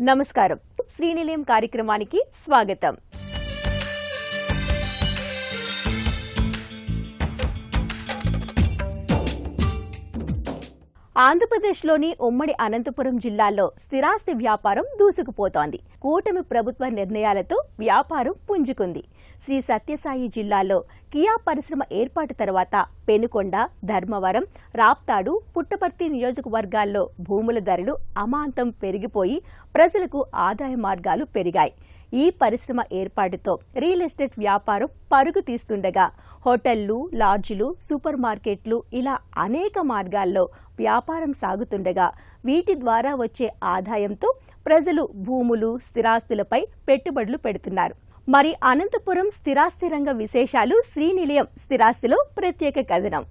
నమస్కారం. శ్రీనిలయం కార్యక్రమానికి స్వాగతం. ఆంధ్రప్రదేశ్లోని ఉమ్మడి అనంతపురం జిల్లాలో స్థిరాస్తి వ్యాపారం దూసుకుపోతోంది. కూటమి ప్రభుత్వ నిర్ణయాలతో వ్యాపారం పుంజుకుంది. శ్రీ సత్యసాయి జిల్లాలో కియా పరిశ్రమ ఏర్పాటు తర్వాత పెనుకొండ, ధర్మవరం, రాప్తాడు, పుట్టపర్తి నియోజకవర్గాల్లో భూముల ధరలు అమాంతం పెరిగిపోయి ప్రజలకు ఆదాయ మార్గాలు పెరిగాయి. ఈ పరిశ్రమ ఏర్పాటుతో రియల్ ఎస్టేట్ వ్యాపారం పరుగు తీస్తుండగా హోటళ్లు, లాడ్జిలు, సూపర్ మార్కెట్లు ఇలా అనేక మార్గాల్లో వ్యాపారం సాగుతుండగా వీటి ద్వారా వచ్చే ఆదాయంతో ప్రజలు భూములు, స్థిరాస్తులపై పెట్టుబడులు పెడుతున్నారు. మరి అనంతపురం స్థిరాస్తి రంగ విశేషాలు శ్రీనిలయం స్థిరాస్తిలో ప్రత్యేక కథనం.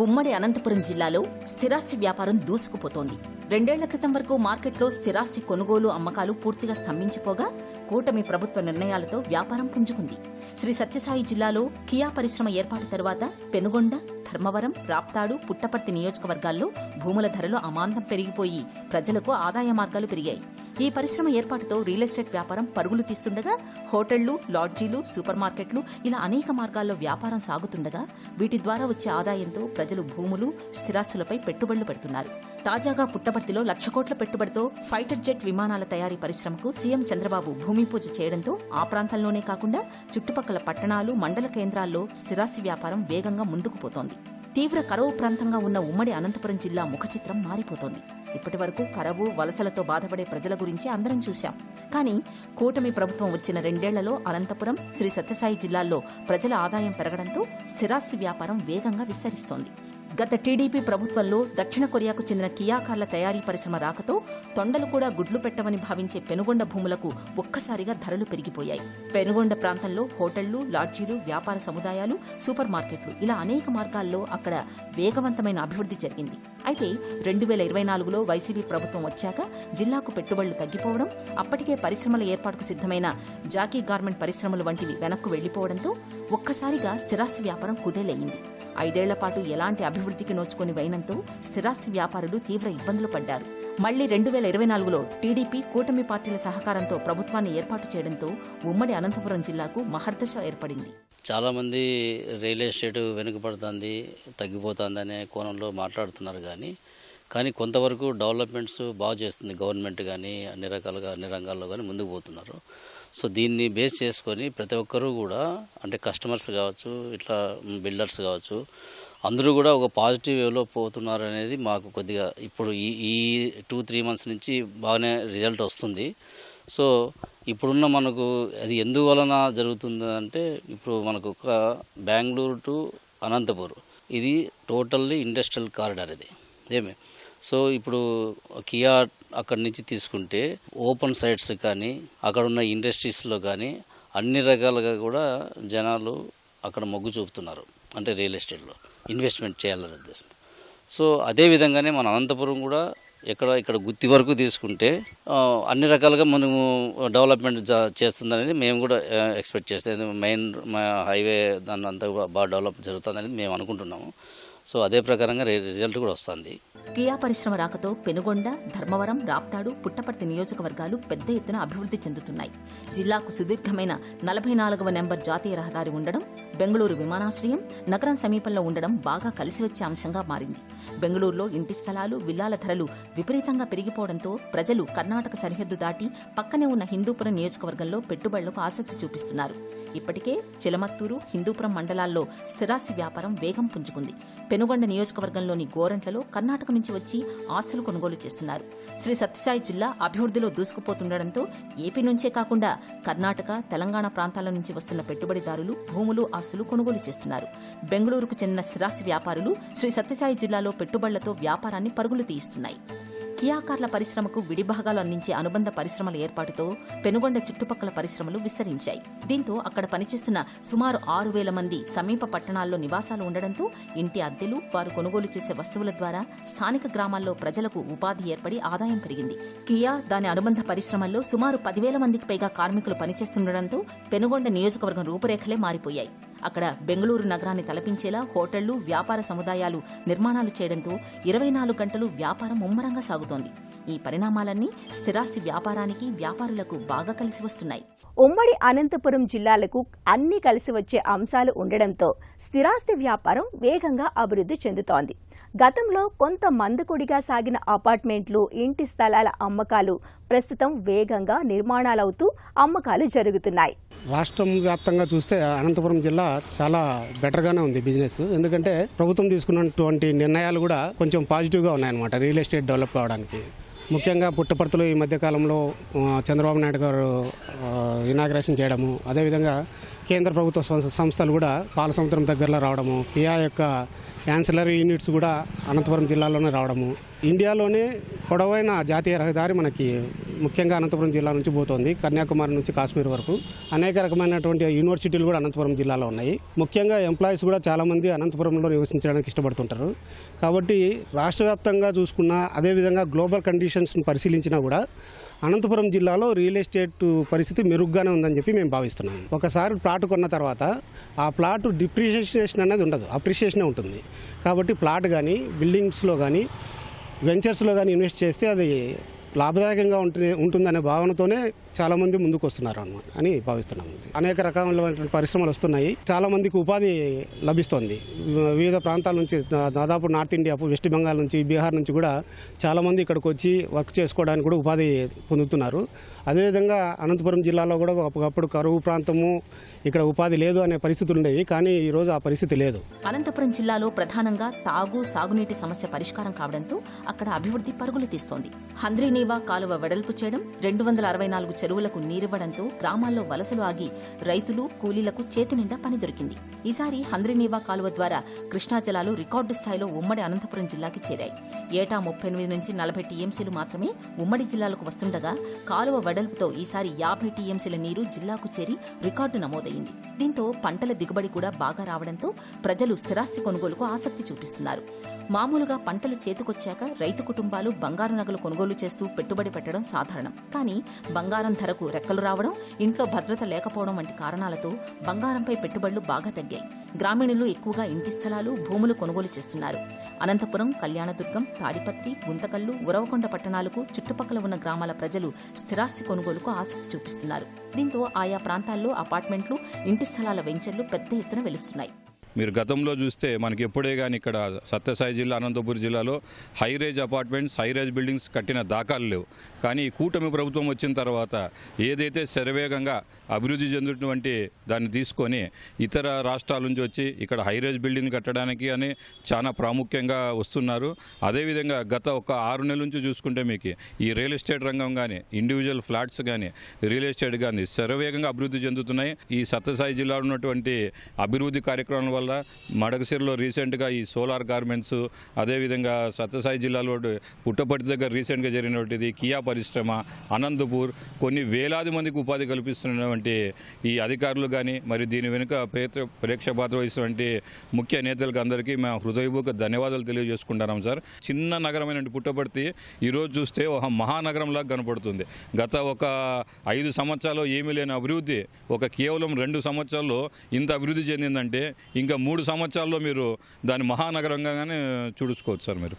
ఉమ్మడి అనంతపురం జిల్లాలో స్థిరాస్తి వ్యాపారం దూసుకుపోతోంది. 2 ఏళ్ల క్రితం వరకు మార్కెట్లో స్థిరాస్తి కొనుగోలు, అమ్మకాలు పూర్తిగా స్తంభించిపోగా కూటమి ప్రభుత్వ నిర్ణయాలతో వ్యాపారం పుంజుకుంది. శ్రీ సత్యసాయి జిల్లాలో కియా పరిశ్రమ ఏర్పాటు తరువాత పెనుగొండ, ధర్మవరం, రాప్తాడు, పుట్టపర్తి నియోజకవర్గాల్లో భూముల ధరలు అమాంతం పెరిగిపోయి ప్రజలకు ఆదాయ మార్గాలు పెరిగాయి. ఈ పరిశ్రమ ఏర్పాటుతో రియల్ ఎస్టేట్ వ్యాపారం పరుగులు తీస్తుండగా హోటళ్లు, లాడ్జీలు, సూపర్ మార్కెట్లు ఇలా అనేక మార్గాల్లో వ్యాపారం సాగుతుండగా వీటి ద్వారా వచ్చే ఆదాయంతో ప్రజలు భూములు, స్థిరాస్తులపై పెట్టుబడులు పెడుతున్నారు. తాజాగా పుట్టపర్తిలో 1,00,000 కోట్ల పెట్టుబడితో ఫైటర్ జెట్ విమానాల తయారీ పరిశ్రమకు సీఎం చంద్రబాబు భూమి పూజ చేయడంతో ఆ ప్రాంతంలోనే కాకుండా చుట్టుపక్కల పట్టణాలు, మండల కేంద్రాల్లో స్థిరాస్తి వ్యాపారం వేగంగా ముందుకు పోతోంది. తీవ్ర కరువు ప్రాంతంగా ఉన్న ఉమ్మడి అనంతపురం జిల్లా ముఖచిత్రం మారిపోతోంది. ఇప్పటి వరకు కరువు, వలసలతో బాధపడే ప్రజల గురించి అందరం చూశాం. కానీ కూటమి ప్రభుత్వం వచ్చిన 2 ఏళ్లలో అనంతపురం, శ్రీ సత్యసాయి జిల్లాల్లో ప్రజల ఆదాయం పెరగడంతో స్థిరాస్తి వ్యాపారం వేగంగా విస్తరిస్తోంది. గత టీడీపీ ప్రభుత్వంలో దక్షిణ కొరియాకు చెందిన కియా కార్ల తయారీ పరిశ్రమ రాకతో తొండలు కూడా గుడ్లు పెట్టవని భావించే పెనుగొండ భూములకు ఒక్కసారిగా ధరలు పెరిగిపోయాయి. పెనుగొండ ప్రాంతంలో హోటళ్లు, లాడ్జీలు, వ్యాపార సముదాయాలు, సూపర్ మార్కెట్లు ఇలా అనేక మార్గాల్లో అక్కడ వేగవంతమైన అభివృద్ధి జరిగింది. అయితే 2024లో వైసీపీ ప్రభుత్వం వచ్చాక జిల్లాకు పెట్టుబడులు తగ్గిపోవడం, అప్పటికే పరిశ్రమల ఏర్పాటుకు సిద్ధమైన జాకీ గార్మెంట్ పరిశ్రమలు వంటివి వెనక్కు వెళ్లిపోవడంతో ఒక్కసారిగా స్థిరాస్తి వ్యాపారం కుదేలయ్యింది. 5 ఏళ్ల పాటు ఎలాంటి అభివృద్ధికి నోచుకుని వైనంతో స్థిరాస్తి వ్యాపారులు తీవ్ర ఇబ్బందులు పడ్డారు. మళ్లీ 2024లో టీడీపీ, కూటమి పార్టీల సహకారంతో ప్రభుత్వాన్ని ఏర్పాటు చేయడంతో ఉమ్మడి అనంతపురం జిల్లాకు మహర్దశ ఏర్పడింది. చాలామంది రియల్ ఎస్టేట్ వెనుకబడుతుంది, తగ్గిపోతుంది అనే కోణంలో మాట్లాడుతున్నారు. కానీ కొంతవరకు డెవలప్మెంట్స్ బాగా చేస్తుంది గవర్నమెంట్, కానీ అన్ని రంగాల్లో కానీ ముందుకు పోతున్నారు. సో దీన్ని బేస్ చేసుకొని ప్రతి ఒక్కరూ కూడా, అంటే కస్టమర్స్ కావచ్చు, ఇట్లా బిల్డర్స్ కావచ్చు, అందరూ కూడా ఒక పాజిటివ్ వేలో పోతున్నారు అనేది మాకు కొద్దిగా ఇప్పుడు ఈ 2-3 మంత్స్ నుంచి బాగానే రిజల్ట్ వస్తుంది. సో ఇప్పుడున్న మనకు అది ఎందువలన జరుగుతుంది అంటే, ఇప్పుడు మనకు ఒక బెంగళూరు టు అనంతపూర్ ఇది టోటల్లీ ఇండస్ట్రియల్ కారిడార్ ఇది సో ఇప్పుడు కియా అక్కడి నుంచి తీసుకుంటే ఓపెన్ సైట్స్ కానీ, అక్కడ ఉన్న ఇండస్ట్రీస్లో కానీ అన్ని రకాలుగా కూడా జనాలు అక్కడ మొగ్గు చూపుతున్నారు, అంటే రియల్ ఎస్టేట్లో ఇన్వెస్ట్మెంట్ చేయాలని ఉద్దేశం. సో అదేవిధంగానే మన అనంతపురం కూడా ఇక్కడ గుత్తి వరకు తీసుకుంటే అన్ని రకాలుగా మనము డెవలప్మెంట్ చేస్తుందనేది మేము కూడా ఎక్స్పెక్ట్ చేస్తాం. మెయిన్ హైవే దాన్ని అంతా బాగా డెవలప్ జరుగుతుందనేది మేము అనుకుంటున్నాము. సో అదే ప్రకారంగా రిజల్ట్ కూడా వస్తుంది. కియా పరిశ్రమ రాకతో పెనుగొండ, ధర్మవరం, రాప్తాడు, పుట్టపర్తి నియోజకవర్గాలు పెద్ద ఎత్తున అభివృద్ధి చెందుతున్నాయి. జిల్లాకు సుదీర్ఘమైన 44వ నెంబర్ జాతీయ రహదారి ఉండడం, బెంగళూరు విమానాశ్రయం నగరం సమీపంలో ఉండడం బాగా కలిసి వచ్చే అంశంగా మారింది. బెంగళూరులో ఇంటి స్థలాలు, విల్లాల ధరలు విపరీతంగా పెరిగిపోవడంతో ప్రజలు కర్ణాటక సరిహద్దు దాటి పక్కనే ఉన్న హిందూపురం నియోజకవర్గంలో పెట్టుబడులకు ఆసక్తి చూపిస్తున్నారు. ఇప్పటికే చిలమత్తూరు, హిందూపురం మండలాల్లో స్థిరాస్తి వ్యాపారం వేగం పుంజుకుంది. పెనుగొండ నియోజకవర్గంలోని గోరంట్లలో కర్ణాటక నుంచి వచ్చి ఆస్తులు కొనుగోలు చేస్తున్నారు. శ్రీ సత్యసాయి జిల్లా అభివృద్ధిలో దూసుకుపోతుండటంతో ఏపీ నుంచే కాకుండా కర్ణాటక, తెలంగాణ ప్రాంతాల నుంచి వస్తున్న పెట్టుబడిదారులు భూములు, ఆస్తులు కొనుగోలు చేస్తున్నారు. బెంగళూరుకు చెందిన స్థిరాస్తి వ్యాపారులు శ్రీ సత్యసాయి జిల్లాలో పెట్టుబడులతో వ్యాపారాన్ని పరుగులు తీయిస్తున్నాయి. కియా కార్ల పరిశ్రమకు విడిభాగాలు అందించే అనుబంధ పరిశ్రమల ఏర్పాటుతో పెనుగొండ చుట్టుపక్కల పరిశ్రమలు విస్తరించాయి. దీంతో అక్కడ పనిచేస్తున్న సుమారు 6,000 మంది సమీప పట్టణాల్లో నివాసాలు ఉండడంతో ఇంటి అద్దెలు, వారు కొనుగోలు చేసే వస్తువుల ద్వారా స్థానిక గ్రామాల్లో ప్రజలకు ఉపాధి ఏర్పడి ఆదాయం పెరిగింది. కియా, దాని అనుబంధ పరిశ్రమల్లో సుమారు 10,000 మందికి పైగా కార్మికులు పనిచేస్తుండటంతో పెనుగొండ నియోజకవర్గం రూపురేఖలే మారిపోయాయి. అక్కడ బెంగళూరు నగరాన్ని తలపించేలా హోటళ్లు, వ్యాపార సముదాయాలు నిర్మాణాలు చేయడంతో 24 గంటలు వ్యాపారం ముమ్మరంగా సాగుతోంది. ఈ పరిణామాలన్నీ స్థిరాస్తి వ్యాపారానికి, వ్యాపారులకు బాగా కలిసి వస్తున్నాయి. ఉమ్మడి అనంతపురం జిల్లాలకు అన్ని కలిసి వచ్చే అంశాలు ఉండడంతో స్థిరాస్తి వ్యాపారం వేగంగా అభివృద్ధి చెందుతోంది. గతంలో కొంత మందకొడిగా సాగిన అపార్ట్మెంట్లు, ఇంటి స్థలాల అమ్మకాలు ప్రస్తుతం వేగంగా నిర్మాణాలవుతూ అమ్మకాలు జరుగుతున్నాయి. రాష్ట్రం వ్యాప్తంగా చూస్తే అనంతపురం జిల్లా చాలా బెటర్గానే ఉంది బిజినెస్. ఎందుకంటే ప్రభుత్వం తీసుకున్నటువంటి నిర్ణయాలు కూడా కొంచెం పాజిటివ్గా ఉన్నాయన్నమాట రియల్ ఎస్టేట్ డెవలప్ కావడానికి. ముఖ్యంగా పుట్టపర్తిలో ఈ మధ్యకాలంలో చంద్రబాబు నాయుడు గారు ఇనాగ్రేషన్ చేయడము, అదేవిధంగా కేంద్ర ప్రభుత్వ సంస్థలు కూడా పాలసముద్రం దగ్గరలో రావడము, కియా యొక్క యాన్సిలరీ యూనిట్స్ కూడా అనంతపురం జిల్లాలోనే రావడము, ఇండియాలోనే పొడవైన జాతీయ రహదారి మనకి ముఖ్యంగా అనంతపురం జిల్లా నుంచి పోతుంది. కన్యాకుమారి నుంచి కాశ్మీర్ వరకు అనేక రకమైనటువంటి యూనివర్సిటీలు కూడా అనంతపురం జిల్లాలో ఉన్నాయి. ముఖ్యంగా ఎంప్లాయీస్ కూడా చాలామంది అనంతపురంలో నివసించడానికి ఇష్టపడుతుంటారు. కాబట్టి రాష్ట్ర వ్యాప్తంగా చూసుకున్నా, అదేవిధంగా గ్లోబల్ కండిషన్స్ని పరిశీలించినా కూడా అనంతపురం జిల్లాలో రియల్ ఎస్టేట్ పరిస్థితి మెరుగ్గానే ఉందని చెప్పి మేము భావిస్తున్నాం. ఒకసారి ప్లాట్ కొన్న తర్వాత ఆ ప్లాట్ డిప్రిషియేషన్ అనేది ఉండదు, అప్రిషియేషనే ఉంటుంది. కాబట్టి ప్లాట్ కానీ, బిల్డింగ్స్లో కానీ, వెంచర్స్లో కానీ ఇన్వెస్ట్ చేస్తే అది లాభదాయకంగా ఉంటుందనే భావనతోనే చాలామంది ముందుకు వస్తున్నారు అన్నమాట అని భావిస్తున్నాము. అనేక రకాలైనటువంటి పరిశ్రమలు వస్తున్నాయి. చాలామందికి ఉపాధి లభిస్తోంది. వివిధ ప్రాంతాల నుంచి, దాదాపు నార్త్ ఇండియా, వెస్ట్ బెంగాల్ నుంచి, బీహార్ నుంచి కూడా చాలామంది ఇక్కడికి వచ్చి వర్క్ చేసుకోవడానికి కూడా ఉపాధి పొందుతున్నారు. అదేవిధంగా అనంతపురం జిల్లాలో కూడా ఒకప్పుడు కరువు ప్రాంతము, ఇక్కడ ఉపాధి లేదు అనే పరిస్థితులు ఉండేవి. కానీ ఈరోజు ఆ పరిస్థితి లేదు. అనంతపురం జిల్లాలో ప్రధానంగా తాగు, సాగునీటి సమస్య పరిష్కారం కావడంతో అక్కడ అభివృద్ధి పరుగులు తీస్తోంది. హంద్రీనీవా కాలువ వెడల్పు చేయడం, 264 చెరువులకు నీరివ్వడంతో గ్రామాల్లో వలసలు ఆగి రైతులు, కూలీలకు చేతి నిండా పని దొరికింది. ఈసారి హంద్రీనీవా కాలువ ద్వారా కృష్ణా జలాలు రికార్డు స్థాయిలో ఉమ్మడి అనంతపురం జిల్లాకి చేరాయి. ఏటా 38 నుంచి 40 టీఎంసీలు మాత్రమే ఉమ్మడి జిల్లాలకు వస్తుండగా కాలువ వెడల్పుతో ఈసారి 50 టీఎంసీల నీరు జిల్లాకు చేరి రికార్డు నమోదయ్యింది. దీంతో పంటల దిగుబడి కూడా బాగా రావడంతో ప్రజలు స్థిరాస్తి కొనుగోలుకు ఆసక్తి చూపిస్తున్నారు. మామూలుగా పంటలు చేతికొచ్చాక రైతు కుటుంబాలు బంగారు నగలు కొనుగోలు చేస్తూ పెట్టుబడి పెట్టడం సాధారణం. కానీ బంగారం ధరకు రెక్కలు రావడం, ఇంట్లో భద్రత లేకపోవడం వంటి కారణాలతో బంగారంపై పెట్టుబడులు బాగా తగ్గాయి. గ్రామీణులు ఎక్కువగా ఇంటి స్థలాలు, భూములు కొనుగోలు చేస్తున్నారు. అనంతపురం, కళ్యాణదుర్గం, తాడిపత్రి, గుంతకల్లు, ఉరవకొండ పట్టణాలకు చుట్టుపక్కల ఉన్న గ్రామాల ప్రజలు స్థిరాస్తి కొనుగోలుకు ఆసక్తి చూపిస్తున్నారు. దీంతో ఆయా ప్రాంతాల్లో అపార్ట్మెంట్లు, ఇంటి స్థలాల వెంచర్లు పెద్ద ఎత్తున వెలుస్తున్నాయి. మీరు గతంలో చూస్తే మనకి ఎప్పుడే కానీ ఇక్కడ సత్యసాయి జిల్లా, అనంతపురం జిల్లాలో హైరేజ్ అపార్ట్మెంట్స్, హైరేజ్ బిల్డింగ్స్ కట్టిన దాఖలు లేవు. కానీ కూటమి ప్రభుత్వం వచ్చిన తర్వాత ఏదైతే శరవేగంగా అభివృద్ధి చెందుతున్నటువంటి దాన్ని తీసుకొని ఇతర రాష్ట్రాల నుంచి వచ్చి ఇక్కడ హైరేజ్ బిల్డింగ్ కట్టడానికి అని చాలా ప్రాముఖ్యంగా వస్తున్నారు. అదేవిధంగా గత ఒక 6 నెలల నుంచి చూసుకుంటే మీకు ఈ రియల్ ఎస్టేట్ రంగం కానీ, ఇండివిజువల్ ఫ్లాట్స్ కానీ, రియల్ ఎస్టేట్ కానీ శరవేగంగా అభివృద్ధి చెందుతున్నాయి. ఈ సత్యసాయి జిల్లాలో ఉన్నటువంటి అభివృద్ధి కార్యక్రమాల వల్ల మడకసిరిలో రీసెంట్గా ఈ సోలార్ గార్మెంట్స్, అదేవిధంగా సత్యసాయి జిల్లాలో పుట్టపర్తి దగ్గర రీసెంట్గా జరిగినటువంటిది కియా పరిశ్రమ, అనంతపూర్, కొన్ని వేలాది మందికి ఉపాధి కల్పిస్తున్నటువంటి ఈ అధికారులు కానీ, మరి దీని వెనుక ప్రేక్షక పాత్ర వహిస్తున్నటువంటి ముఖ్య నేతలకు అందరికీ మేము హృదయపూర్వక ధన్యవాదాలు తెలియజేసుకుంటున్నాం సార్. చిన్న నగరమైన పుట్టపర్తి ఈరోజు చూస్తే ఒక మహానగరంలాగా కనపడుతుంది. గత ఒక 5 సంవత్సరాల్లో ఏమీ లేని అభివృద్ధి ఒక కేవలం 2 సంవత్సరాల్లో ఇంత అభివృద్ధి చెందిందంటే ఇంకా 3 సంవత్సరాల్లో మీరు దాని మహానగరంగానే చూసుకోవచ్చు సార్. మీరు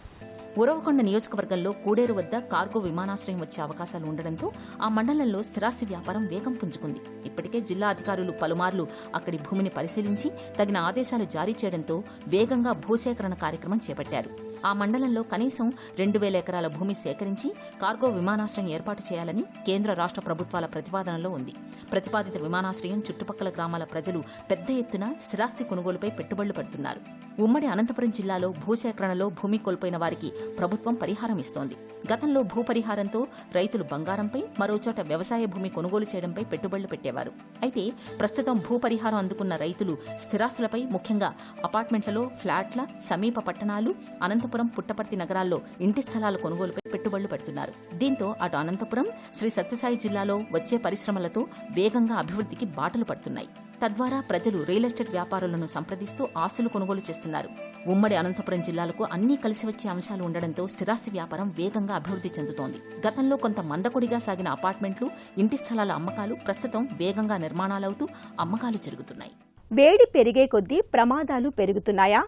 ఉరవకొండ నియోజకవర్గంలో కూడేరు వద్ద కార్గో విమానాశ్రయం వచ్చే అవకాశాలు ఉండడంతో ఆ మండలంలో స్థిరాస్తి వ్యాపారం వేగం పుంజుకుంది. ఇప్పటికే జిల్లా అధికారులు పలుమార్లు అక్కడి భూమిని పరిశీలించి తగిన ఆదేశాలు జారీ చేయడంతో వేగంగా భూసేకరణ కార్యక్రమం చేపట్టారు. ఆ మండలంలో కనీసం 2000 ఎకరాల భూమి సేకరించి కార్గో విమానాశ్రయం ఏర్పాటు చేయాలని కేంద్ర, రాష్ట్ర ప్రభుత్వాల ప్రతిపాదనలో ఉంది. ప్రతిపాదిత విమానాశ్రయం చుట్టుపక్కల గ్రామాల ప్రజలు పెద్ద ఎత్తున స్థిరాస్తి కొనుగోలుపై పెట్టుబడులు పెడుతున్నారు. ఉమ్మడి అనంతపురం జిల్లాలో భూసేకరణలో భూమి కోల్పోయిన వారికి ప్రభుత్వం పరిహారం ఇస్తోంది. గతంలో భూపరిహారంతో రైతులు బంగారంపై, మరోచోట వ్యవసాయ భూమి కొనుగోలు చేయడంపై పెట్టుబడులు పెట్టేవారు. అయితే ప్రస్తుతం భూపరిహారం అందుకున్న రైతులు స్థిరాస్తులపై, ముఖ్యంగా అపార్ట్మెంట్లలో, ఫ్లాట్ల, సమీప పట్టణాలు, అనంతపురం, పుట్టపర్తి నగరాల్లో ఇంటి స్థలాల కొనుగోలుపై పెట్టుబడులు పెడుతున్నారు. దీంతో అటు అనంతపురం, శ్రీ సత్యసాయి జిల్లాలో వచ్చే పరిశ్రమలతో వేగంగా అభివృద్ధికి బాటలు పడుతున్నాయి. తద్వారా ప్రజలు రియల్ ఎస్టేట్ వ్యాపారులను సంప్రదిస్తూ ఆస్తులు కొనుగోలు చేస్తున్నారు. ఉమ్మడి అనంతపురం జిల్లాలకు అన్నీ కలిసి వచ్చే అంశాలు ఉండడంతో స్థిరాస్తి వ్యాపారం వేగంగా అభివృద్ధి చెందుతోంది. గతంలో కొంత మందకొడిగా సాగిన అపార్ట్మెంట్లు, ఇంటి స్థలాల అమ్మకాలు ప్రస్తుతం వేగంగా నిర్మాణాలవుతూ అమ్మకాలు జరుగుతున్నాయి. వేడి పెరిగే కొద్దీ ప్రమాదాలు పెరుగుతున్నాయా?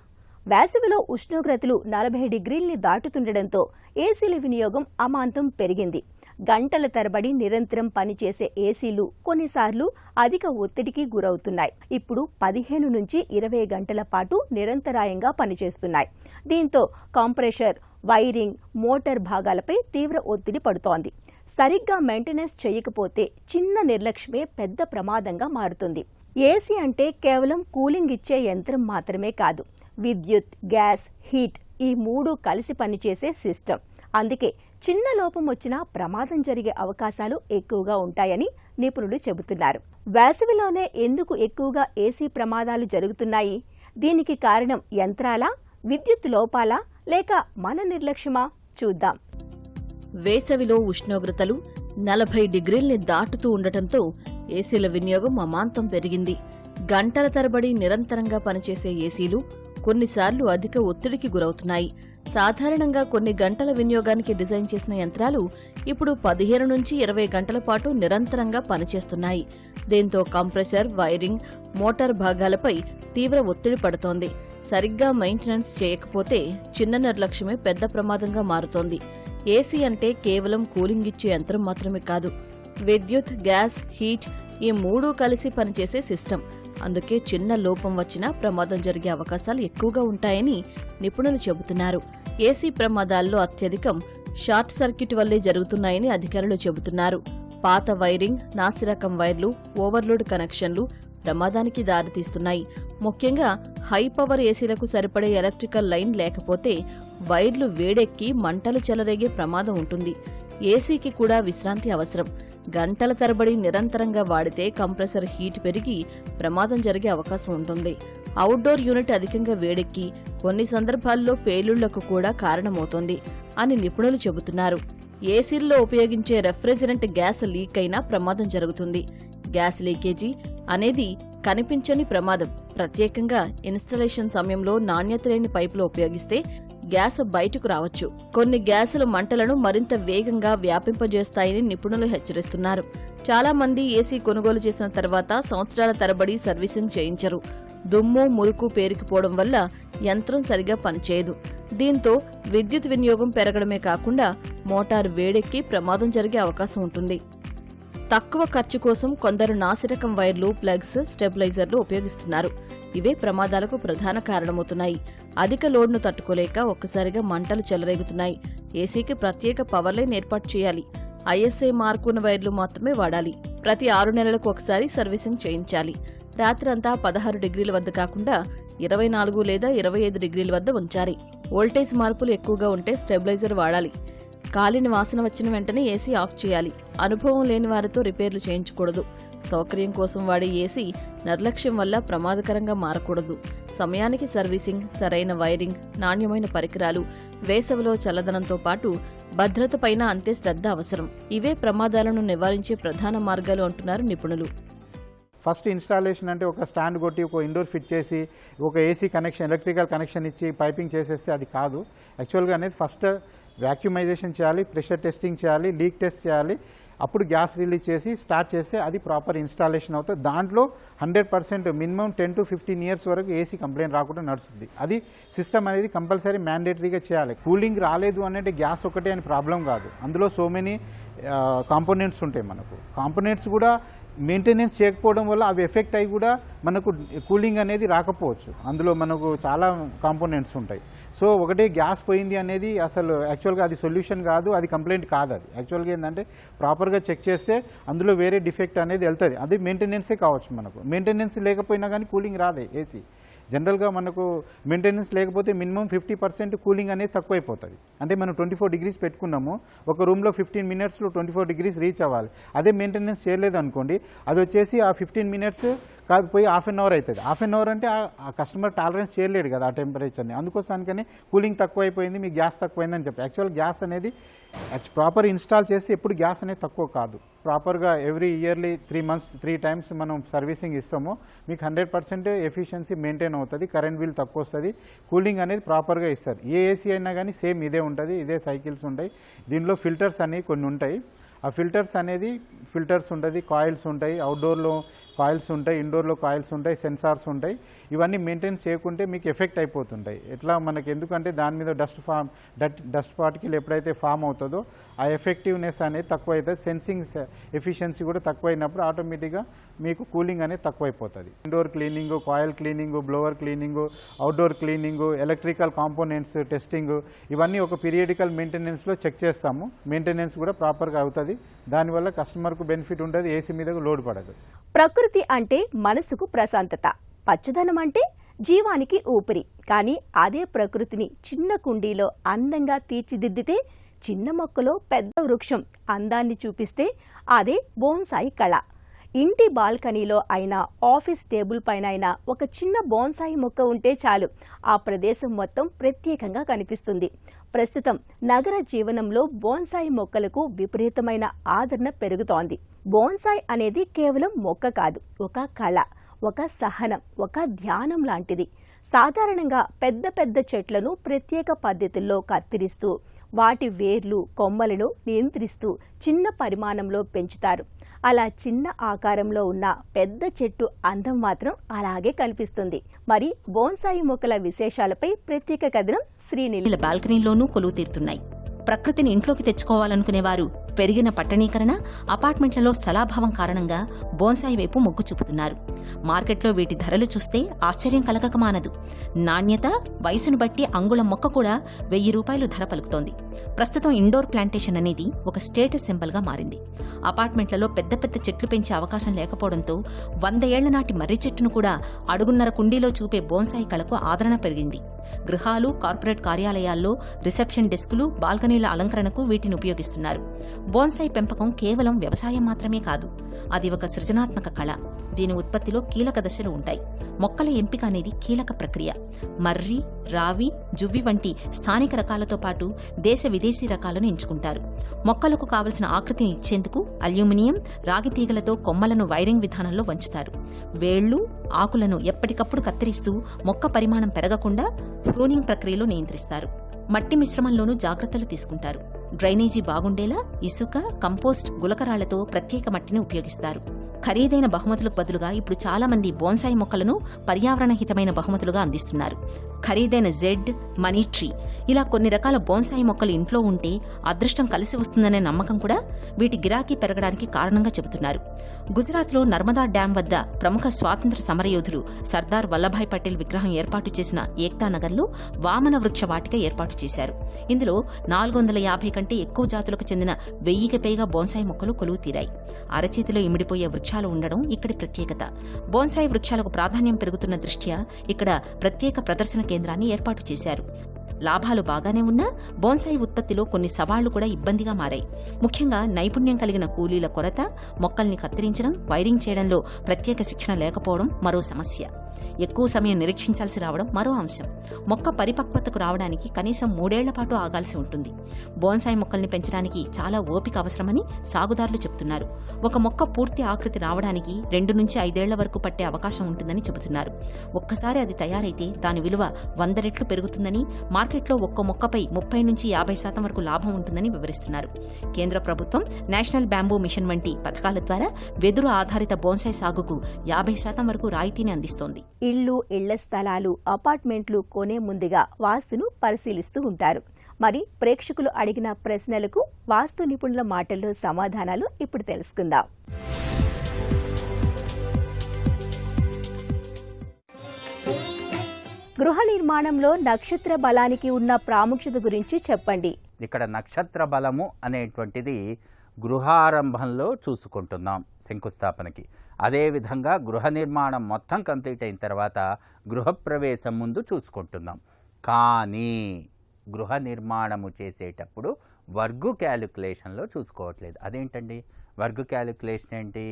వేసవిలో ఉష్ణోగ్రతలు 40 డిగ్రీల్ని దాటుతుండటంతో ఏసీల వినియోగం అమాంతం పెరిగింది. గంటల తరబడి నిరంతరం పనిచేసే ఏసీలు కొన్నిసార్లు అధిక ఒత్తిడికి గురవుతున్నాయి. ఇప్పుడు 15 నుంచి 20 గంటల పాటు నిరంతరాయంగా పనిచేస్తున్నాయి. దీంతో కంప్రెషర్, వైరింగ్, మోటార్ భాగాలపై తీవ్ర ఒత్తిడి పడుతోంది. సరిగ్గా మెయింటెనెన్స్ చేయకపోతే చిన్న నిర్లక్ష్యమే పెద్ద ప్రమాదంగా మారుతుంది. ఏసీ అంటే కేవలం కూలింగ్ ఇచ్చే యంత్రం మాత్రమే కాదు. విద్యుత్, గ్యాస్, హీట్ ఈ మూడు కలిసి పనిచేసే సిస్టమ్. అందుకే చిన్న లోపం వచ్చినా ప్రమాదం జరిగే అవకాశాలు ఎక్కువగా ఉంటాయని నిపుణులు చెబుతున్నారు. వేసవిలోనే ఎందుకు ఎక్కువగా ఏసీ ప్రమాదాలు జరుగుతున్నాయి? దీనికి కారణం యంత్రాలా, విద్యుత్ లోపాలా, లేక మన నిర్లక్ష్యమా? చూద్దాం. వేసవిలో ఉష్ణోగ్రతలు 40 డిగ్రీల్ని దాటుతూ ఉండటంతో ఏసీల వినియోగం అమాంతం పెరిగింది. గంటల తరబడి నిరంతరంగా పనిచేసే ఏసీలు కొన్నిసార్లు అధిక ఒత్తిడికి గురవుతున్నాయి. సాధారణంగా కొన్ని గంటల వినియోగానికి డిజైన్ చేసిన యంత్రాలు ఇప్పుడు 15 నుంచి 20 గంటల పాటు నిరంతరంగా పనిచేస్తున్నాయి. దీంతో కంప్రెసర్, వైరింగ్, మోటార్ భాగాలపై తీవ్ర ఒత్తిడి పడుతోంది. సరిగ్గా మెయింటెనెన్స్ చేయకపోతే చిన్న నిర్లక్ష్యమే పెద్ద ప్రమాదంగా మారుతోంది. ఏసీ అంటే కేవలం కూలింగ్ ఇచ్చే యంత్రం మాత్రమే కాదు. విద్యుత్, గ్యాస్, హీట్ ఈ మూడూ కలిసి పనిచేసే సిస్టమ్. అందుకే చిన్న లోపం వచ్చినా ప్రమాదం జరిగే అవకాశాలు ఎక్కువగా ఉంటాయని నిపుణులు చెబుతున్నారు. ఏసీ ప్రమాదాల్లో అత్యధికం షార్ట్ సర్క్యూట్ వల్లే జరుగుతున్నాయని అధికారులు చెబుతున్నారు. పాత వైరింగ్, నాసిరకం వైర్లు, ఓవర్లోడ్ కనెక్షన్లు ప్రమాదానికి దారితీస్తున్నాయి. ముఖ్యంగా హై పవర్ ఏసీలకు సరిపడే ఎలక్ట్రికల్ లైన్ లేకపోతే వైర్లు వేడెక్కి మంటలు చెలరేగే ప్రమాదం ఉంటుంది. ఏసీకి కూడా విశ్రాంతి అవసరం. గంటల తరబడి నిరంతరంగా వాడితే కంప్రెసర్ హీట్ పెరిగి ప్రమాదం జరిగే అవకాశం ఉంటుంది. అవుట్డోర్ యూనిట్ అధికంగా వేడెక్కి కొన్ని సందర్భాల్లో పేలుళ్లకు కూడా కారణమవుతోంది అని నిపుణులు చెబుతున్నారు. ఏసీల్లో ఉపయోగించే రెఫ్రిజరెంట్ గ్యాస్ లీక్ అయినా ప్రమాదం జరుగుతుంది. గ్యాస్ లీకేజీ అనేది కనిపించని ప్రమాదం. ప్రత్యేకంగా ఇన్స్టలేషన్ సమయంలో నాణ్యత లేని పైపులు ఉపయోగిస్తే గ్యాస్ బయటకు రావచ్చు. కొన్ని గ్యాసులు మంటలను మరింత వేగంగా వ్యాపింపజేస్తాయని నిపుణులు హెచ్చరిస్తున్నారు. చాలా మంది ఏసీ కొనుగోలు చేసిన తర్వాత సంవత్సరాల తరబడి సర్వీసింగ్ చేయించరు. దుమ్ము, మురుకు పేరుకుపోవడం వల్ల యంత్రం సరిగా పనిచేయదు. దీంతో విద్యుత్ వినియోగం పెరగడమే కాకుండా మోటారు వేడెక్కి ప్రమాదం జరిగే అవకాశం ఉంటుంది. తక్కువ ఖర్చు కోసం కొందరు నాసిరకం వైర్లు, ప్లగ్స్, స్టెబిలైజర్లు ఉపయోగిస్తున్నారు. ఇవే ప్రమాదాలకు ప్రధాన కారణమవుతున్నాయి. అధిక లోడ్ను తట్టుకోలేక ఒక్కసారిగా మంటలు చెలరేగుతున్నాయి. ఏసీకి ప్రత్యేక పవర్ లైన్ ఏర్పాటు చేయాలి. ఐఎస్ఐ మార్కున్న వైర్లు మాత్రమే వాడాలి. ప్రతి 6 నెలలకు ఒకసారి సర్వీసింగ్ చేయించాలి. రాత్రంతా 16 డిగ్రీల వద్ద కాకుండా 24 లేదా 25 డిగ్రీల వద్ద ఉంచాలి. వోల్టేజ్ మార్పులు ఎక్కువగా ఉంటే స్టెబిలైజర్ వాడాలి. కాలిన వాసన వచ్చిన వెంటనే ఏసీ ఆఫ్ చేయాలి. అనుభవం లేని వారితో రిపేర్లు చేయించకూడదు. సౌకర్యం కోసం వాడే ఏసీ నిర్లక్ష్యం వల్ల ప్రమాదకరంగా మారకూడదు. సమయానికి సర్వీసింగ్, సరైన వైరింగ్, నాణ్యమైన పరికరాలు, వేసవిలో చల్లదనంతో పాటు భద్రతపైన అంతే శ్రద్ధ అవసరం. ఇవే ప్రమాదాలను నివారించే ప్రధాన మార్గాలు అంటున్నారు నిపుణులు. ఫస్ట్ ఇన్స్టాలేషన్ అంటే ఒక స్టాండ్ కొట్టి ఒక ఇండోర్ ఫిట్ చేసి ఒక ఏసీ కనెక్షన్, ఎలక్ట్రికల్ కనెక్షన్ ఇచ్చి పైపింగ్ చేసేస్తే అది కాదు. యాక్చువల్గా అనేది ఫస్ట్ వ్యాక్యూమైజేషన్ చేయాలి, ప్రెషర్ టెస్టింగ్ చేయాలి, లీక్ టెస్ట్ చేయాలి. అప్పుడు గ్యాస్ రిలీజ్ చేసి స్టార్ట్ చేస్తే అది ప్రాపర్ ఇన్స్టాలేషన్ అవుతుంది. దాంట్లో 100% మినిమం 10 to 15 ఇయర్స్ వరకు ఏసీ కంప్లైంట్ రాకుండా నడుస్తుంది. అది సిస్టమ్ అనేది కంపల్సరీ మ్యాండేటరీగా చేయాలి. కూలింగ్ రాలేదు అంటే గ్యాస్ ఒకటే అని ప్రాబ్లం కాదు. అందులో సో మెనీ కాంపోనెంట్స్ ఉంటాయి. మనకు కాంపోనెంట్స్ కూడా మెయింటెనెన్స్ చేయకపోవడం వల్ల అవి ఎఫెక్ట్ అయ్యి కూడా మనకు కూలింగ్ అనేది రాకపోవచ్చు. అందులో మనకు చాలా కాంపోనెంట్స్ ఉంటాయి. సో ఒకటే గ్యాస్ పోయింది అనేది అసలు యాక్చువల్గా అది సొల్యూషన్ కాదు, అది కంప్లైంట్ కాదు. అది యాక్చువల్గా ఏంటంటే ప్రాపర్గా చెక్ చేస్తే అందులో వేరే డిఫెక్ట్ అనేది వెళ్తుంది. అది మెయింటెనెన్సే కావచ్చు. మనకు మెయింటెనెన్స్ లేకపోయినా కానీ కూలింగ్ రాదే ఏసీ. జనరల్గా మనకు మెయింటెనెన్స్ లేకపోతే మినిమం 50% కూలింగ్ అనేది తక్కువైపోతుంది. అంటే మనం 24 డిగ్రీస్ పెట్టుకున్నాము, ఒక రూమ్లో 15 మినిట్స్లో 24 డిగ్రీస్ రీచ్ అవ్వాలి. అదే మెయింటెనెన్స్ చేయలేదు అనుకోండి, అది వచ్చేసి ఆ 15 మినిట్స్ కాకపోయి హాఫ్ అన్ అవర్ అవుతుంది. హాఫ్ అన్ అవర్ అంటే ఆ కస్టమర్ టాలరెన్స్ చేయలేడు కదా ఆ టెంపరేచర్ని. అందుకోసానికని కూలింగ్ తక్కువైపోయింది, మీ గ్యాస్ తక్కువైందని చెప్పి. యాక్చువల్ గ్యాస్ అనేది ప్రాపర్ ఇన్స్టాల్ చేస్తే ఎప్పుడు గ్యాస్ అనేది తక్కువ కాదు. ప్రాపర్గా ఎవ్రీ ఇయర్లీ 3 months 3 times మనం సర్వీసింగ్ ఇస్తాము. మీకు 100% ఎఫిషియన్సీ మెయింటైన్ అవుతుంది. కరెంట్ బిల్ తక్కువ వస్తుంది. కూలింగ్ అనేది ప్రాపర్గా ఇస్తారు. ఏ ఏసీ అయినా కానీ సేమ్ ఇదే ఉంటుంది, ఇదే సైకిల్స్ ఉంటాయి. దీనిలో ఫిల్టర్స్ అనేవి కొన్ని ఉంటాయి. ఆ ఫిల్టర్స్ ఉంటుంది, కాయిల్స్ ఉంటాయి. అవుట్డోర్లో కాయిల్స్ ఉంటాయి, ఇండోర్లో కాయిల్స్ ఉంటాయి, సెన్సార్స్ ఉంటాయి. ఇవన్నీ మెయింటైన్ చేయకుంటే మీకు ఎఫెక్ట్ అయిపోతుంటాయి. ఎట్లా మనకి ఎందుకంటే దాని మీద డస్ట్ పార్టికల్ ఎప్పుడైతే ఫామ్ అవుతుందో ఆ ఎఫెక్టివ్నెస్ అనేది తక్కువ అవుతుంది. సెన్సింగ్ ఎఫిషియన్సీ కూడా తక్కువైనప్పుడు ఆటోమేటిక్గా మీకు కూలింగ్ అనేది తక్కువైపోతుంది. Indoor cleaning, coil cleaning, blower cleaning, outdoor cleaning, electrical components testing, ఇవన్నీ ఒక పీరియడికల్ మెయింటెనెన్స్లో చెక్ చేస్తాము. మెయింటెనెన్స్ కూడా ప్రాపర్గా అవుతుంది. దానివల్ల కస్టమర్కు బెనిఫిట్ ఉంటుంది, ఏసీ మీద లోడ్ పడదు. ప్రకృతి అంటే మనసుకు ప్రశాంతత, పచ్చదనం అంటే జీవానికి ఊపిరి. కానీ అదే ప్రకృతిని చిన్న కుండీలో అందంగా తీర్చిదిద్దితే, చిన్న మొక్కలో పెద్ద వృక్షం అందాన్ని చూపిస్తే అదే బోన్సాయి కళ. ఇంటి బాల్కనీలో అయినా, ఆఫీస్ టేబుల్ పైన అయినా ఒక చిన్న బోన్సాయి మొక్క ఉంటే చాలు, ఆ ప్రదేశం మొత్తం ప్రత్యేకంగా కనిపిస్తుంది. ప్రస్తుతం నగర జీవనంలో బోన్సాయి మొక్కలకు విపరీతమైన ఆదరణ పెరుగుతోంది. బోన్సాయి అనేది కేవలం మొక్క కాదు, ఒక కళ, ఒక సహనం, ఒక ధ్యానం లాంటిది. సాధారణంగా పెద్ద పెద్ద చెట్లను ప్రత్యేక పద్ధతుల్లో కత్తిరిస్తూ వాటి వేర్లు, కొమ్మలను నియంత్రిస్తూ చిన్న పరిమాణంలో పెంచుతారు. అలా చిన్న ఆకారంలో ఉన్న పెద్ద చెట్టు అందం మాత్రం అలాగే కనిపిస్తుంది. మరి బోన్సాయి మొక్కల విశేషాలపై ప్రత్యేక కథనం శ్రీనిల బాల్కనీలోనూ కొలువు తీరుతున్నాయి. ప్రకృతిని ఇంట్లోకి తెచ్చుకోవాలనుకునేవారు పెరిగిన పట్టణీకరణ, అపార్ట్మెంట్లలో స్థలాభావం కారణంగా బోన్సాయి వైపు మొగ్గు చూపుతున్నారు. మార్కెట్లో వీటి ధరలు చూస్తే ఆశ్చర్యం కలగక మానదు. నాణ్యత, వయసును బట్టి అంగుళం మొక్క కూడా 1000 రూపాయలు ధర పలుకుతోంది. ప్రస్తుతం ఇండోర్ ప్లాంటేషన్ అనేది ఒక స్టేటస్ సింబల్గా మారింది. అపార్ట్మెంట్లలో పెద్ద పెద్ద చెట్లు పెంచే అవకాశం లేకపోవడంతో 100 ఏళ్ల నాటి మర్రి చెట్టును కూడా అడుగున్నర కుండీలో చూపే బోన్సాయి కళకు ఆదరణ పెరిగింది. గృహాలు, కార్పొరేట్ కార్యాలయాల్లో రిసెప్షన్ డెస్కులు, బాల్కనీల అలంకరణకు వీటిని ఉపయోగిస్తున్నారు. బోన్సాయి పెంపకం కేవలం వ్యవసాయం మాత్రమే కాదు, అది ఒక సృజనాత్మక కళ. దీని ఉత్పత్తిలో కీలక దశలు ఉంటాయి. మొక్కల ఎంపిక అనేది కీలక ప్రక్రియ. మర్రి, రావి, జువ్వి వంటి స్థానిక రకాలతో పాటు దేశ విదేశీ రకాలను ఎంచుకుంటారు. మొక్కలకు కావలసిన ఆకృతిని ఇచ్చేందుకు అల్యూమినియం, రాగి తీగలతో కొమ్మలను వైరింగ్ విధానంలో వంచుతారు. వేళ్లు, ఆకులను ఎప్పటికప్పుడు కత్తిరిస్తూ మొక్క పరిమాణం పెరగకుండా ప్రూనింగ్ ప్రక్రియలో నియంత్రిస్తారు. మట్టి మిశ్రమంలోనూ జాగ్రత్తలు తీసుకుంటారు. డ్రైనేజీ బాగుండేలా ఇసుక, కంపోస్ట్, గులకరాళ్లతో ప్రత్యేక మట్టిని ఉపయోగిస్తారు. ఖరీదైన బహుమతులకు బదులుగా ఇప్పుడు చాలా మంది బోన్సాయి మొక్కలను పర్యావరణ హితమైన బహుమతులుగా అందిస్తున్నారు. ఖరీదైన జెడ్, మనీ ట్రీ, ఇలా కొన్ని రకాల బోన్సాయి మొక్కలు ఇంట్లో ఉంటే అదృష్టం కలిసి వస్తుందనే నమ్మకం కూడా వీటి గిరాకీ పెరగడానికి కారణంగా చెబుతున్నారు. గుజరాత్లో నర్మదా డ్యాం వద్ద ప్రముఖ స్వాతంత్ర సమరయోధులు సర్దార్ వల్లభాయ్ పటేల్ విగ్రహం ఏర్పాటు చేసిన ఏక్తా నగర్లో వామన వృక్ష వాటిక ఏర్పాటు చేశారు. ఇందులో 450 కంటే ఎక్కువ జాతులకు చెందిన 1000కి పైగా బోన్సాయి మొక్కలు కొలువు తీరాయి. అరచేతిలో ఇమిడిపోయే వృక్షాలు ఉండడం ఇక్కడి ప్రత్యేకత. బోన్సాయి వృక్షాలకు ప్రాధాన్యం పెరుగుతున్న దృష్ట్యా ఇక్కడ ప్రత్యేక ప్రదర్శన కేంద్రాన్ని ఏర్పాటు చేశారు. లాభాలు బాగానే ఉన్నా బోన్సాయి ఉత్పత్తిలో కొన్ని సవాళ్లు కూడా ఇబ్బందిగా మారాయి. ముఖ్యంగా నైపుణ్యం కలిగిన కూలీల కొరత, మొక్కల్ని కత్తిరించడం, వైరింగ్ చేయడంలో ప్రత్యేక శిక్షణ లేకపోవడం మరో సమస్య. ఎక్కువ సమయం నిరీక్షించాల్సి రావడం మరో అంశం. మొక్క పరిపక్వతకు రావడానికి కనీసం 3 ఏళ్ల పాటు ఆగాల్సి ఉంటుంది. బోన్సాయి మొక్కల్ని పెంచడానికి చాలా ఓపిక అవసరమని సాగుదారులు చెబుతున్నారు. ఒక మొక్క పూర్తి ఆకృతి రావడానికి 2 నుంచి 5 ఏళ్ల వరకు పట్టే అవకాశం ఉంటుందని చెబుతున్నారు. ఒక్కసారి అది తయారైతే దాని విలువ 100 రెట్లు పెరుగుతుందని, మార్కెట్లో ఒక్క మొక్కపై 30 నుంచి 50% వరకు లాభం ఉంటుందని వివరిస్తున్నారు. కేంద్ర ప్రభుత్వం నేషనల్ బ్యాంబూ మిషన్ వంటి పథకాల ద్వారా వెదురు ఆధారిత బోన్సాయి సాగుకు 50% వరకు రాయితీని అందిస్తోంది. ఇళ్లు, ఇళ్ల స్థలాలు, అపార్ట్మెంట్లు కొనే ముందుగా వాస్తును పరిశీలిస్తూ ఉంటారు. మరి ప్రేక్షకులు అడిగిన ప్రశ్నలకు వాస్తు నిపుణుల మాటల్లో సమాధానాలు ఇప్పుడు తెలుసుకుందాం. గృహ నిర్మాణంలో నక్షత్ర బలానికి ఉన్న ప్రాముఖ్యత గురించి చెప్పండి. ఇక్కడ నక్షత్ర బలము అనేటువంటిది గృహారంభంలో చూసుకుంటున్నాం శంకుస్థాపనకి. అదేవిధంగా గృహ నిర్మాణం మొత్తం కంప్లీట్ అయిన తర్వాత గృహప్రవేశం ముందు చూసుకుంటున్నాం. కానీ గృహ నిర్మాణము చేసేటప్పుడు వర్గు క్యాలిక్యులేషన్లో చూసుకోవట్లేదు. అదేంటండి వర్గు క్యాలిక్యులేషన్ ఏంటి,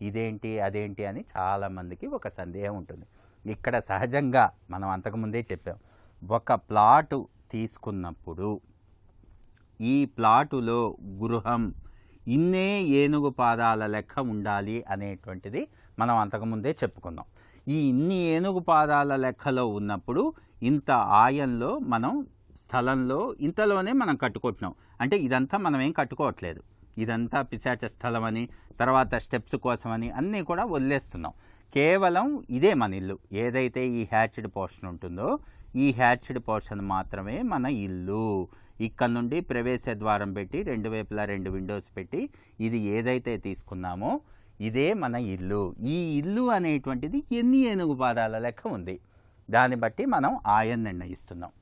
ఇదేంటి, అదేంటి అని చాలామందికి ఒక సందేహం ఉంటుంది. ఇక్కడ సహజంగా మనం అంతకుముందే చెప్పాం, ఒక ప్లాటు తీసుకున్నప్పుడు ఈ ప్లాటులో గృహం ఇన్నే ఏనుగు పాదాల లెక్క ఉండాలి అనేటువంటిది మనం అంతకుముందే చెప్పుకున్నాం. ఈ ఇన్ని ఏనుగు పాదాల లెక్కలో ఉన్నప్పుడు ఇంత ఆయంలో మనం స్థలంలో ఇంతలోనే మనం కట్టుకుంటున్నాం. అంటే ఇదంతా మనం ఏం కట్టుకోవట్లేదు. ఇదంతా పిశాచ స్థలం అని, తర్వాత స్టెప్స్ కోసమని అన్నీ కూడా వదిలేస్తున్నాం. కేవలం ఇదే మన ఇల్లు. ఏదైతే ఈ హ్యాచ్డ్ పోర్షన్ ఉంటుందో ఈ హ్యాచ్డ్ పోర్షన్ మాత్రమే మన ఇల్లు. ఇక్కడ నుండి ప్రవేశ ద్వారం పెట్టి 2 వైపులా 2 విండోస్ పెట్టి ఇది ఏదైతే తీసుకున్నామో ఇదే మన ఇల్లు. ఈ ఇల్లు అనేటువంటిది ఎన్ని ఏనుగు పాదాల లెక్క ఉంది, దాన్ని బట్టి మనం ఆయం నిర్ణయిస్తున్నాం.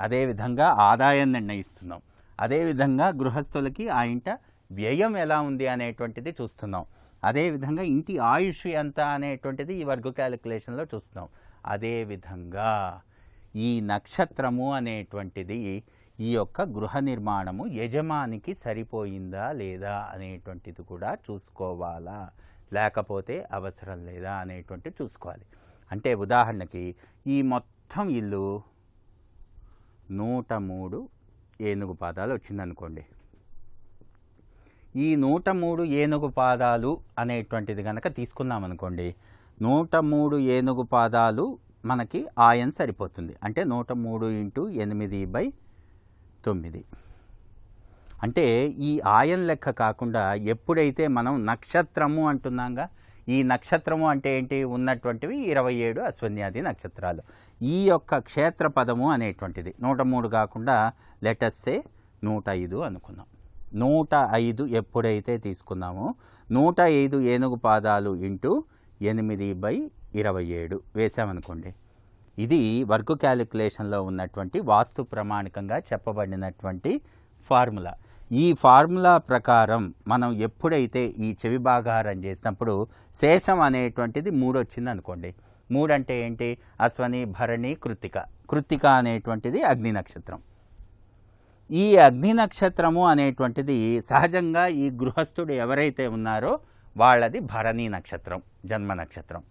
అదేవిధంగా ఆదాయం నిర్ణయిస్తున్నాం. అదేవిధంగా గృహస్థులకి ఆ ఇంట వ్యయం ఎలా ఉంది అనేటువంటిది చూస్తున్నాం. అదేవిధంగా ఇంటి ఆయుష్ ఎంత అనేటువంటిది ఈ వర్గ క్యాలిక్యులేషన్లో చూస్తున్నాం. అదేవిధంగా ఈ నక్షత్రము అనేటువంటిది ఈ యొక్క గృహ నిర్మాణము యజమానికి సరిపోయిందా లేదా అనేటువంటిది కూడా చూసుకోవాలా, లేకపోతే అవసరం లేదా అనేటువంటిది చూసుకోవాలి. అంటే ఉదాహరణకి ఈ మొత్తం ఇల్లు 103 ఏనుగు పాదాలు వచ్చిందనుకోండి. ఈ 103 ఏనుగు పాదాలు అనేటువంటిది కనుక తీసుకున్నామనుకోండి, 103 ఏనుగు పాదాలు మనకి ఆయం సరిపోతుంది. అంటే 103 × 8/9. అంటే ఈ ఆయం లెక్క కాకుండా ఎప్పుడైతే మనం నక్షత్రము అంటున్నాగా, ఈ నక్షత్రము అంటే ఏంటి, ఉన్నటువంటివి 27 అశ్వన్యాది నక్షత్రాలు. ఈ యొక్క క్షేత్రపదము అనేటువంటిది 103 కాకుండా లెటర్సే 105 అనుకున్నాం. 105 ఎప్పుడైతే తీసుకున్నామో 105 ఏనుగు పాదాలు ఇంటూ 8/27 వేసామనుకోండి. ఇది వర్గ క్యాలిక్యులేషన్లో ఉన్నటువంటి వాస్తు ప్రమాణికంగా చెప్పబడినటువంటి ఫార్ములా. ఈ ఫార్ములా ప్రకారం మనం ఎప్పుడైతే ఈ చెవి భాగాహారం చేసినప్పుడు శేషం అనేటువంటిది 3 వచ్చింది అనుకోండి. 3 అంటే ఏంటి, అశ్వని, భరణి, కృత్తిక. కృత్తిక అనేటువంటిది అగ్ని నక్షత్రం. ఈ అగ్ని నక్షత్రము అనేటువంటిది సహజంగా ఈ గృహస్థుడు ఎవరైతే ఉన్నారో వాళ్ళది భరణి నక్షత్రం, జన్మ నక్షత్రం.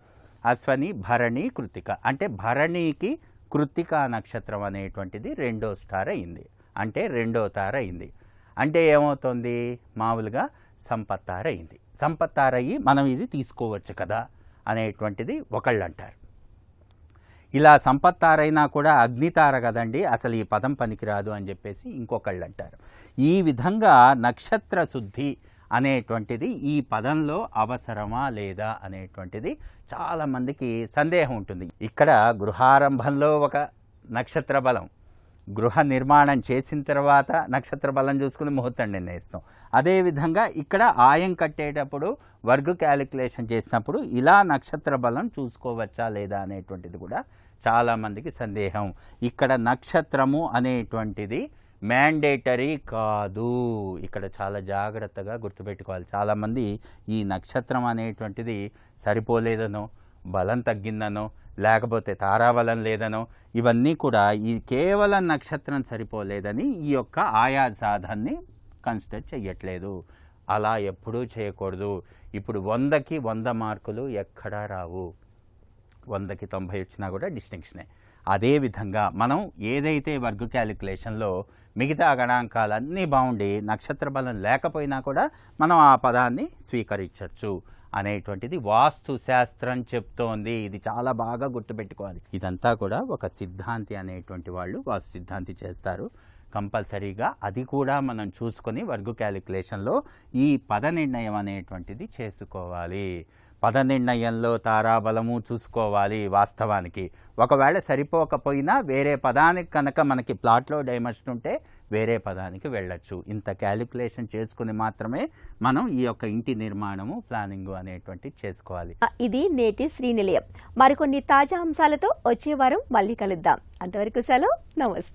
అశ్వని, భరణి, కృత్తిక. అంటే భరణికి కృత్తిక నక్షత్రం అనేటువంటిది 2వ స్టార్ అయింది, అంటే 2వ తార అయింది. అంటే ఏమవుతుంది, మామూలుగా సంపత్తార అయింది. సంపత్తార అయ్యి మనం ఇది తీసుకోవచ్చు కదా అనేటువంటిది ఒకళ్ళు అంటారు. ఇలా సంపత్తారైనా కూడా అగ్నితార కదండి, అసలు ఈ పదం పనికిరాదు అని చెప్పేసి ఇంకొకళ్ళు అంటారు. ఈ విధంగా నక్షత్ర శుద్ధి అనేటువంటిది ఈ పదంలో అవసరమా లేదా అనేటువంటిది చాలామందికి సందేహం ఉంటుంది. ఇక్కడ గృహారంభంలో ఒక నక్షత్ర బలం, గృహ నిర్మాణం చేసిన తర్వాత నక్షత్ర బలం చూసుకుని ముహూర్తం నిర్ణయిస్తాం. అదేవిధంగా ఇక్కడ ఆయం కట్టేటప్పుడు వర్గ క్యాలిక్యులేషన్ చేసినప్పుడు ఇలా నక్షత్ర బలం చూసుకోవచ్చా లేదా అనేటువంటిది కూడా చాలామందికి సందేహం. ఇక్కడ నక్షత్రము అనేటువంటిది మ్యాండేటరీ కాదు. ఇక్కడ చాలా జాగ్రత్తగా గుర్తుపెట్టుకోవాలి. చాలామంది ఈ నక్షత్రం అనేటువంటిది సరిపోలేదనో, బలం తగ్గిందనో, లేకపోతే తారాబలం లేదనో, ఇవన్నీ కూడా ఈ కేవలం నక్షత్రం సరిపోలేదని ఈ యొక్క ఆయా సాధనని కన్సిడర్ చేయట్లేదు. అలా ఎప్పుడూ చేయకూడదు. ఇప్పుడు 100కి 100 మార్కులు ఎక్కడా రావు, 100కి 90 వచ్చినా కూడా డిస్టింక్షనే. అదేవిధంగా మనం ఏదైతే వర్గ క్యాలిక్యులేషన్లో మిగతా గణాంకాలన్నీ బాగుండి నక్షత్ర బలం లేకపోయినా కూడా మనం ఆ పదాన్ని స్వీకరించవచ్చు అనేటువంటిది వాస్తు శాస్త్రం చెప్తోంది. ఇది చాలా బాగా గుర్తుపెట్టుకోవాలి. ఇదంతా కూడా ఒక సిద్ధాంతి అనేటువంటి వాళ్ళు వాస్తు సిద్ధాంతి చేస్తారు కంపల్సరీగా. అది కూడా మనం చూసుకొని వర్గ క్యాలిక్యులేషన్లో ఈ పద నిర్ణయం అనేటువంటిది చేసుకోవాలి. పద నిర్ణయంలో తారాబలము చూసుకోవాలి. వాస్తవానికి ఒకవేళ సరిపోకపోయినా వేరే పదానికి కనుక మనకి ప్లాట్లో డైమెన్షన్ ఉంటే వేరే పదానికి వెళ్ళచ్చు. ఇంత క్యాలిక్యులేషన్ చేసుకుని మాత్రమే మనం ఈ యొక్క ఇంటి నిర్మాణము, ప్లానింగ్ అనేటువంటిది చేసుకోవాలి. ఇది నేటి శ్రీనిలయం. మరికొన్ని తాజా అంశాలతో వచ్చే వారం మళ్ళీ కలుద్దాం. అంతవరకు సెలవు, నమస్తే.